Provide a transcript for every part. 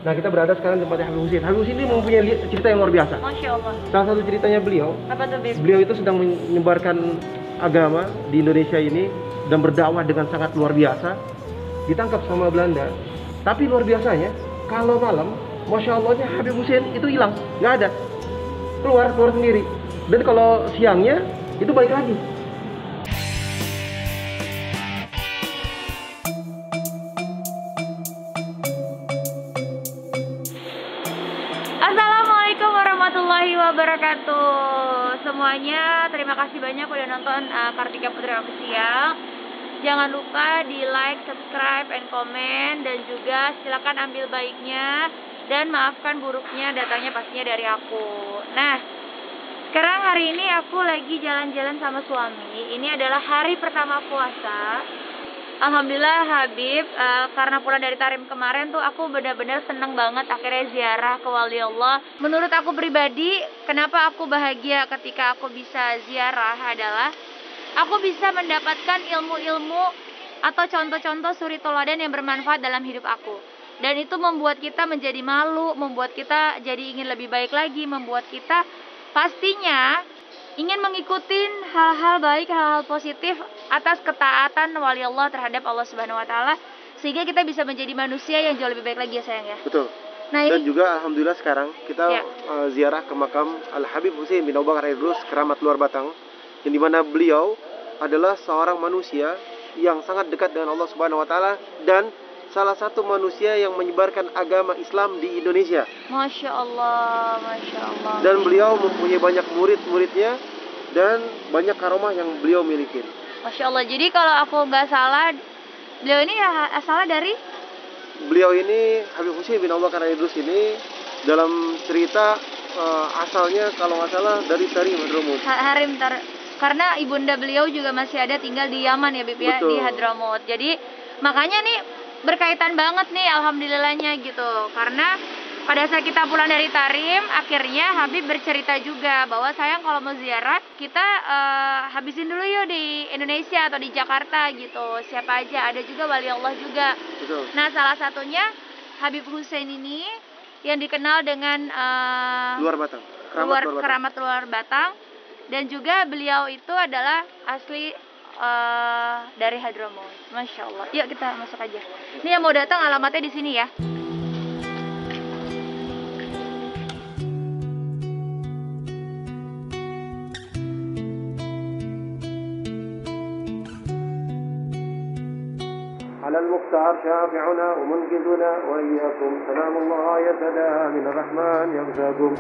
Nah, kita berada sekarang di tempatnya Habib Husin. Habib Husin ini mempunyai cerita yang luar biasa. Masya Allah. Salah satu ceritanya beliau, Apa tuh, Bib? beliau itu sedang menyebarkan agama di Indonesia ini dan berdakwah dengan sangat luar biasa. Ditangkap sama Belanda. Tapi luar biasanya, kalau malam, Masya Allahnya Habib Husin itu hilang, nggak ada. Keluar sendiri. Dan kalau siangnya, itu balik lagi. Assalamualaikum warahmatullahi wabarakatuh semuanya. Terima kasih banyak udah nonton Kartika Putri Official. Jangan lupa di like, subscribe, and comment. Dan juga silakan ambil baiknya dan maafkan buruknya, datangnya pastinya dari aku. Nah, sekarang hari ini aku lagi jalan-jalan sama suami. Ini adalah hari pertama puasa. Alhamdulillah Habib, karena pulang dari Tarim kemarin tuh aku benar-benar seneng banget akhirnya ziarah ke Wali Allah. Menurut aku pribadi, kenapa aku bahagia ketika aku bisa ziarah adalah aku bisa mendapatkan ilmu-ilmu atau contoh-contoh suri toladan yang bermanfaat dalam hidup aku. Dan itu membuat kita menjadi malu, membuat kita jadi ingin lebih baik lagi, membuat kita pastinya ingin mengikuti hal-hal baik, hal-hal positif atas ketaatan wali Allah terhadap Allah Subhanahu wa taala, sehingga kita bisa menjadi manusia yang jauh lebih baik lagi ya sayang ya. Betul. Nah, Dan ini juga alhamdulillah sekarang kita ziarah ke makam Al Habib Husin bin Abu Bakar Al-Idrus, Keramat Luar Batang, yang dimana beliau adalah seorang manusia yang sangat dekat dengan Allah Subhanahu wa taala dan salah satu manusia yang menyebarkan agama Islam di Indonesia. Masya Allah, Masya Allah. Dan beliau mempunyai banyak murid-muridnya dan banyak karomah yang beliau miliki. Masya Allah. Jadi kalau aku nggak salah, beliau ini asalnya dari? Beliau ini Habib Husin bin Abu Bakar Al-Idrus ini dalam cerita asalnya kalau nggak salah dari Tarim Hadramut. Karena ibunda beliau juga masih ada tinggal di Yaman ya Bib ya, di Hadramut. Jadi makanya nih berkaitan banget nih alhamdulillahnya gitu. Karena pada saat kita pulang dari Tarim, akhirnya Habib bercerita juga bahwa sayang kalau mau ziarah kita habisin dulu yuk di Indonesia atau di Jakarta gitu. Siapa aja, ada juga wali Allah juga. Betul. Nah, salah satunya Habib Husin ini yang dikenal dengan Luar Batang. Keramat Luar Batang. Dan juga beliau itu adalah asli dari Hadramut. Masya Allah. Yuk kita masuk aja. Ini yang mau datang alamatnya di sini ya. على المختار شافعنا ومنقذنا وإياكم سلام الله يتدى من الرحمن يرزاكم.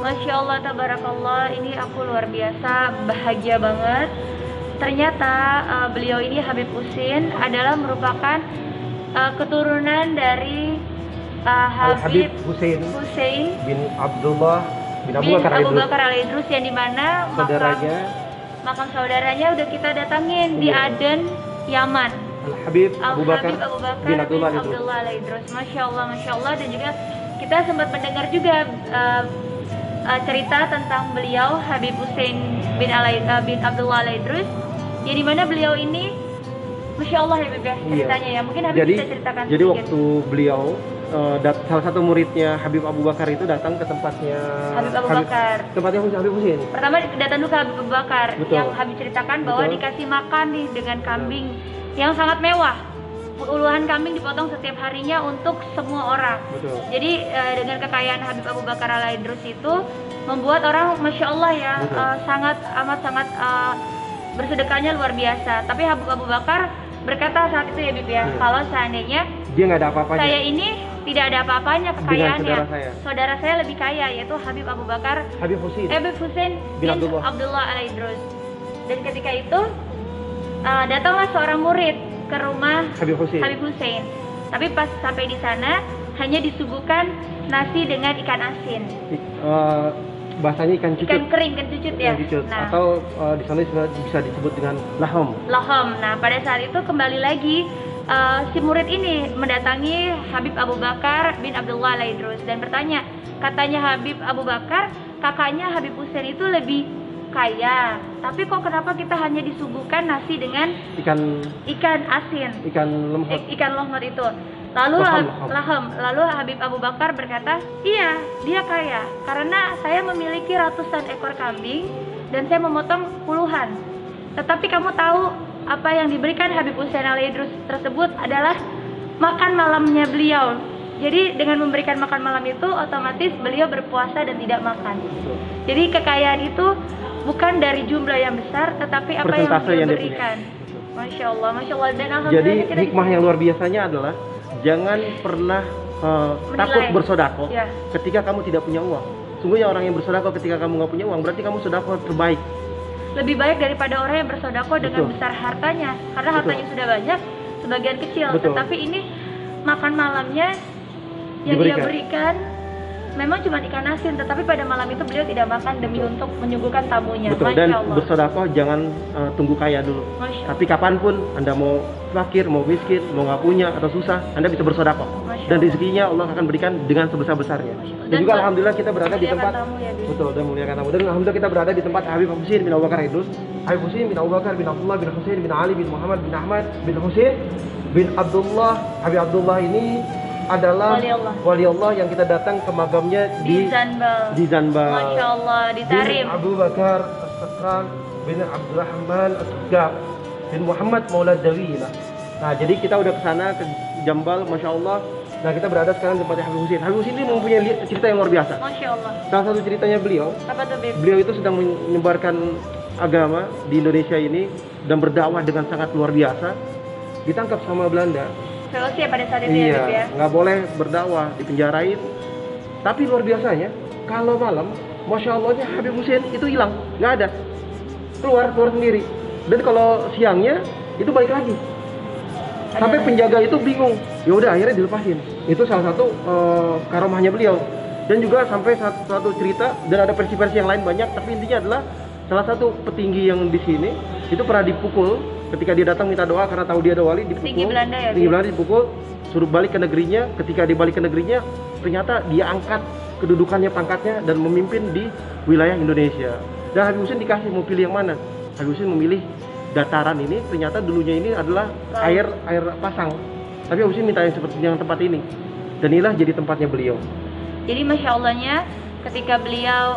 Masya Allah, tabarakallah, ini aku luar biasa bahagia banget. Ternyata beliau ini Habib Husin adalah merupakan keturunan dari Habib Husin bin Abdullah bin Abu Bakar Al-Idrus, yang dimana makam saudaranya udah kita datangin di Aden, Yaman. Habib Abu Bakar bin Abdullah Al-Idrus. Masya Allah. Dan juga kita sempat mendengar juga cerita tentang beliau Habib Husin bin Abdullah Al-Idrus, yang dimana beliau ini Masya Allah ya Bib ya ceritanya ya. Mungkin Habib bisa ceritakan sedikit. Jadi waktu beliau salah satu muridnya Habib Abu Bakar itu datang ke tempatnya tempatnya Habib Husin. Pertama datang dulu ke Habib Abu Bakar. Betul. Yang Habib ceritakan bahwa dikasih makan nih dengan kambing yang sangat mewah. Puluhan kambing dipotong setiap harinya untuk semua orang. Betul. Jadi dengan kekayaan Habib Abu Bakar Al-Idrus itu membuat orang Masya Allah ya sangat bersedekahnya luar biasa. Tapi Habib Abu Bakar berkata saat itu ya Bib ya, kalau seandainya dia nggak ada apa-apanya. Saya ini tidak ada apa-apanya kekayaannya. Saudara saya lebih kaya, yaitu Habib Abu Bakar Habib Husin bin Abdullah Al-Idrus. Dan ketika itu datanglah seorang murid ke rumah Habib Husin. Tapi pas sampai di sana hanya disuguhkan nasi dengan ikan asin. Bahasanya ikan cucut. Ikan kering, ikan cucut ya. Nah, atau di sana bisa disebut dengan lahom. Nah, pada saat itu kembali lagi si murid ini mendatangi Habib Abu Bakar bin Abdullah Al-Idrus dan bertanya, katanya Habib Abu Bakar, kakaknya Habib Husin itu lebih kaya, tapi kok kenapa kita hanya disuguhkan nasi dengan ikan asin, ikan lohmot itu. Lalu Habib Abu Bakar berkata, iya, dia kaya karena saya memiliki ratusan ekor kambing dan saya memotong puluhan. Tetapi kamu tahu apa yang diberikan Habib Husin Al-Idrus tersebut adalah makan malamnya beliau. Jadi dengan memberikan makan malam itu otomatis beliau berpuasa dan tidak makan. Jadi kekayaan itu bukan dari jumlah yang besar, tetapi apa yang beliau berikan. Masya Allah. Dan alhamdulillah. Jadi hikmah yang luar biasanya adalah jangan pernah takut bersodako ketika kamu tidak punya uang. Sungguhnya orang yang bersodako ketika kamu nggak punya uang berarti kamu sodako terbaik. Lebih baik daripada orang yang bersodako dengan besar hartanya, karena hartanya sudah banyak, sebagian kecil. Tetapi ini makan malamnya yang dia berikan memang cuma ikan asin, tetapi pada malam itu beliau tidak makan demi untuk menyuguhkan tamunya. Dan bersedekah jangan tunggu kaya dulu. Tapi kapanpun Anda mau fakir, mau miskin, mau nggak punya atau susah, Anda bisa bersedekah. Dan rezekinya Allah akan berikan dengan sebesar-besarnya. Dan juga alhamdulillah kita berada di tempat dan muliakan tamu. Dan alhamdulillah kita berada di tempat Habib Husin bin Abu Bakar Idrus. Habib Husin bin Abu Bakar bin Abdullah bin Husin bin Ali bin Muhammad bin Ahmad bin Husin bin Abdullah. Habib Abdullah ini adalah wali Allah yang kita datang ke magamnya di Zanbal. Masya Allah, di Tarim. Bin Abu Bakar As-Sakran bin Abdurrahman As-Sugab bin Muhammad Maula Dawilah. Nah, jadi kita udah ke sana ke Jambal, Masya Allah. Nah, kita berada sekarang di tempatnya Habib Husin. Habib Husin ini mempunyai cerita yang luar biasa. Masya Allah. Salah satu ceritanya beliau, beliau itu sedang menyebarkan agama di Indonesia ini dan berdakwah dengan sangat luar biasa. Ditangkap sama Belanda. VOC pada saat itu ya. Nggak boleh berdakwah, dipenjarain. Tapi luar biasanya, kalau malam, Masya Allahnya Habib Husin itu hilang, nggak ada. Keluar sendiri. Dan kalau siangnya, itu balik lagi. Sampai penjaga itu bingung. Ya udah akhirnya dilepasin. Itu salah satu karomahnya beliau. Dan juga sampai satu cerita, dan ada versi-versi yang lain banyak, tapi intinya adalah salah satu petinggi yang di sini itu pernah dipukul ketika dia datang minta doa karena tahu dia ada wali, dipukul. Tinggi Belanda dipukul, suruh balik ke negerinya. Ketika dia balik ke negerinya, ternyata dia angkat kedudukannya, pangkatnya, dan memimpin di wilayah Indonesia. Dan Habib Husin dikasih mau pilih yang mana. Habib Husin memilih dataran ini. Ternyata dulunya ini adalah air pasang, tapi Habib Husin minta yang seperti yang tempat ini, dan inilah jadi tempatnya beliau. Jadi Masya Allahnya ketika beliau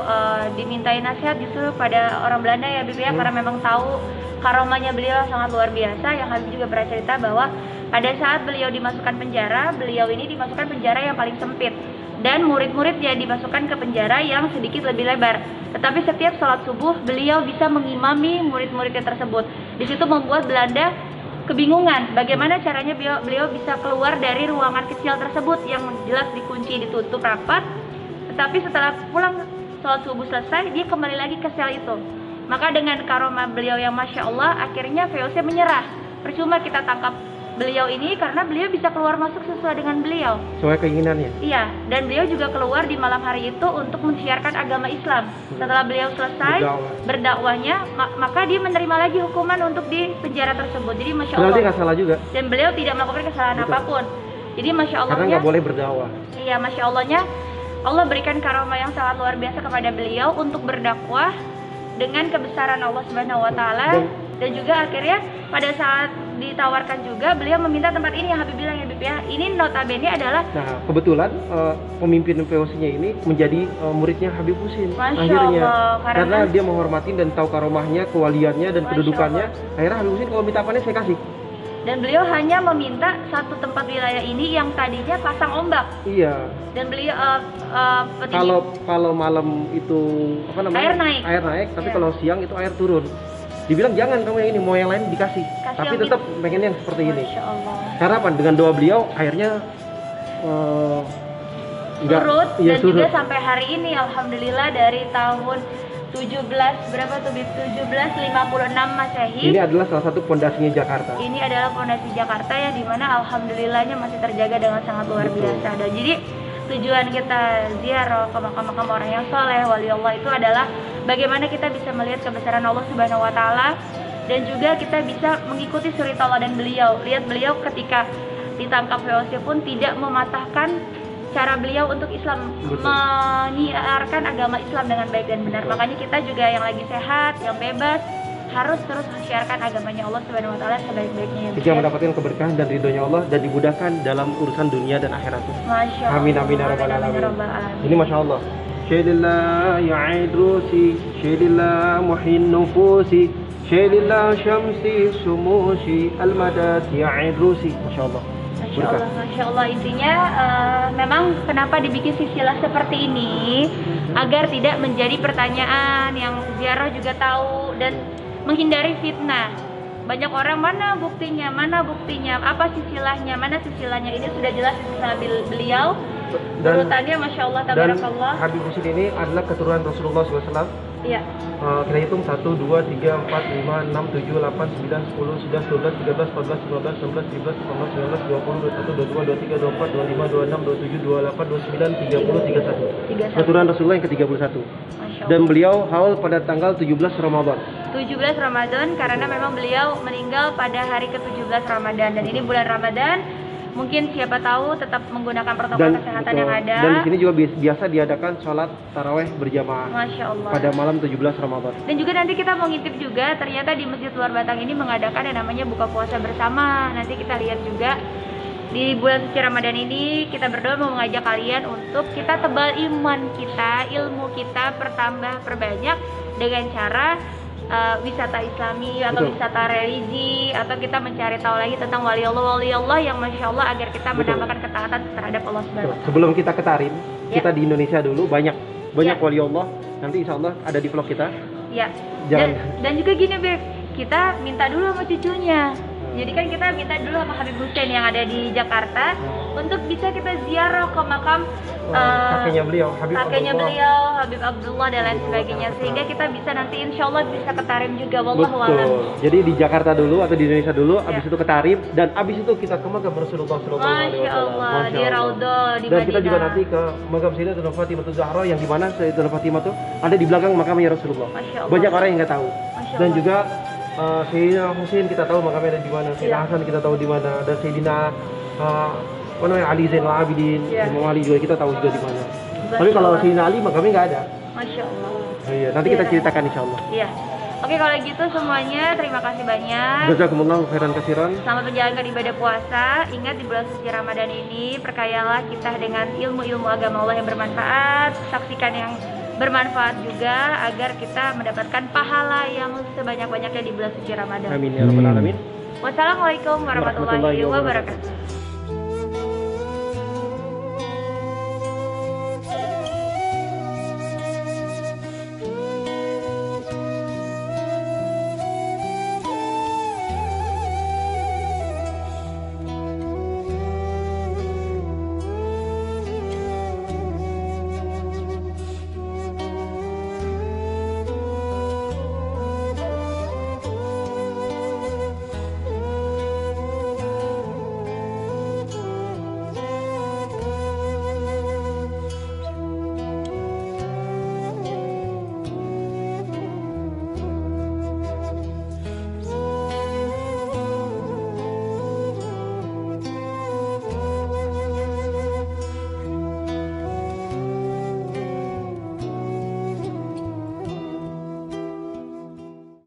dimintai nasihat justru pada orang Belanda ya Bib ya, karena memang tahu karomahnya beliau sangat luar biasa. Yang Habib juga pernah cerita bahwa pada saat beliau dimasukkan penjara, beliau ini dimasukkan penjara yang paling sempit, dan murid-muridnya dimasukkan ke penjara yang sedikit lebih lebar. Tetapi setiap sholat subuh beliau bisa mengimami murid-muridnya tersebut. Di situ membuat Belanda kebingungan bagaimana caranya beliau bisa keluar dari ruangan kecil tersebut yang jelas dikunci, ditutup rapat. Tetapi setelah pulang sholat subuh selesai, dia kembali lagi ke sel itu. Maka dengan karomah beliau yang Masya Allah, akhirnya VOC menyerah. Percuma kita tangkap beliau ini karena beliau bisa keluar masuk sesuai dengan beliau, sesuai keinginannya. Iya, dan beliau juga keluar di malam hari itu untuk mensiarkan agama Islam. Setelah beliau selesai berdakwahnya, maka dia menerima lagi hukuman untuk di penjara tersebut. Jadi Masya Allah. Berarti nggak salah juga. Dan beliau tidak melakukan kesalahan apapun. Jadi Masya Allahnya. Karena nggak boleh berdakwah. Iya, Masya Allahnya Allah berikan karomah yang sangat luar biasa kepada beliau untuk berdakwah dengan kebesaran Allah Subhanahu Wa Taala. Dan juga akhirnya pada saat ditawarkan juga beliau meminta tempat ini yang Habib bilang ya Bib ya. Ini notabene adalah kebetulan pemimpin VOC-nya ini menjadi muridnya Habib Husin akhirnya. Karena dia menghormati dan tahu karomahnya, kewaliannya dan kedudukannya. Akhirnya Habib Husin kalau minta apanya saya kasih. Dan beliau hanya meminta satu tempat wilayah ini yang tadinya pasang ombak. Iya. Dan beliau kalau malam itu apa namanya? Air naik, tapi kalau siang itu air turun. Dibilang jangan kamu yang ini, mau yang lain dikasih. Kasih Tapi yang tetap pengen yang seperti ini. Masya Allah. Karena apa? Dengan doa beliau akhirnya Surut iya, dan juga sampai hari ini alhamdulillah dari tahun 17 berapa tuh Bib? 1756 Masehi. Ini adalah salah satu pondasinya Jakarta. Ini adalah fondasi Jakarta yang dimana alhamdulillahnya masih terjaga dengan sangat luar Betul. biasa. Dan jadi tujuan kita ziarah ke makam-makam orang yang soleh, wali Allah itu adalah bagaimana kita bisa melihat kebesaran Allah Subhanahu Wa Taala dan juga kita bisa mengikuti suri tauladan beliau. Lihat beliau ketika ditangkap VOC pun tidak mematahkan cara beliau untuk Islam, Betul. menyiarkan agama Islam dengan baik dan benar. Betul. Makanya kita juga yang lagi sehat, yang bebas, harus terus menyiarkan agamanya Allah Subhanahu Wa Taala sebaik-baiknya. Sehingga mendapatkan keberkahan dan ridhonya Allah dan dimudahkan dalam urusan dunia dan akhirat. Masya Allah. Amin amin ya rabbal Amin, alamin. ya rabbal alamin. Ini masya Allah. Syedillah ya'id rusi, syedillah muhin nufusi, syedillah syamsi sumusi, al-madad ya'id rusi. Masya Allah. Masya Allah, Masya Allah. Intinya memang kenapa dibikin silsilah seperti ini agar tidak menjadi pertanyaan yang ziarah juga tahu dan menghindari fitnah. Banyak orang mana buktinya, apa silsilahnya, mana silsilahnya. Ini sudah jelas silsilah beliau. Urutannya Masya Allah, Dan tabarakallah. Habib Husin ini adalah keturunan Rasulullah SAW. Iya. Kita hitung 1, 2, 3, 4, 5, 6, 7, 8, 9, 10, 11, 12, 13, 14, 15, 16, 17, 18, 19, 20, 21, 22, 23, 24, 25, 26, 27, 28, 29, 30, 31. 31. Keturunan Rasulullah yang ke-31. Masya Allah. Dan beliau haul pada tanggal 17 Ramadan. 17 Ramadan karena memang beliau meninggal pada hari ke-17 Ramadan dan ini bulan Ramadan. Mungkin siapa tahu tetap menggunakan protokol kesehatan yang ada. Dan di sini juga biasa diadakan sholat taraweh berjamaah Masya Allah. pada malam 17 Ramadan. Dan juga nanti kita mau ngintip juga, ternyata di Masjid Luar Batang ini mengadakan yang namanya buka puasa bersama. Nanti kita lihat juga di bulan suci Ramadan ini kita berdoa mau mengajak kalian untuk kita tebal iman kita, ilmu kita perbanyak dengan cara wisata Islami atau Betul. wisata religi, atau kita mencari tahu lagi tentang wali Allah yang Masya Allah agar kita Betul. menambahkan ketaatan terhadap Allah Subhanahu Wa Taala. Sebelum kita ke Tarim, Ya. kita di Indonesia dulu banyak Ya. wali Allah. Nanti insya Allah ada di vlog kita. Ya. Jangan- Dan juga gini Beb, kita minta dulu sama cucunya. Jadi kan kita minta dulu sama Habib Hussein yang ada di Jakarta untuk bisa kita ziarah ke makam Kakeknya beliau, Habib kakeknya Abdullah. beliau, Habib Abdullah dan lain sebagainya, sehingga kita bisa nanti insya Allah bisa ke Tarim juga. Wallahu a'lam. Betul. Jadi di Jakarta dulu atau di Indonesia dulu, abis Ya. itu ke Tarim, dan abis itu kita ke makam Rasulullah SAW. Masya Allah, di Raudhah di Dan kita juga Madinah. nanti ke makam Sayyidatul Fatimah Zahra yang dimana Sayyidatul Fatimah tuh ada di belakang makamnya Rasulullah. Masya Allah. Banyak orang yang nggak tahu. Masya Dan Allah. juga Sayyidina Husain kita tahu makamnya ada di mana, Sayyidina Iya. Hasan kita tahu di mana, dan Sayyidina apa namanya, Ali Zainal Abidin, Iya. Imam Ali juga kita tahu juga di mana. Masya Tapi kalau Allah. Sayyidina Ali makamnya nggak ada. Masya Allah. Oh, iya, nanti kita Iya. ceritakan insya Allah. Iya. Oke, kalau gitu semuanya terima kasih banyak. Jazakumullahu khairan katsiran. Selamat menjalankan ibadah puasa. Ingat di bulan suci Ramadan ini perkayalah kita dengan ilmu-ilmu agama Allah yang bermanfaat. Saksikan yang bermanfaat juga agar kita mendapatkan pahala yang sebanyak-banyaknya di bulan suci Ramadan. Amin ya rabbal alamin. Wassalamualaikum warahmatullahi Warahmatullahi wabarakatuh.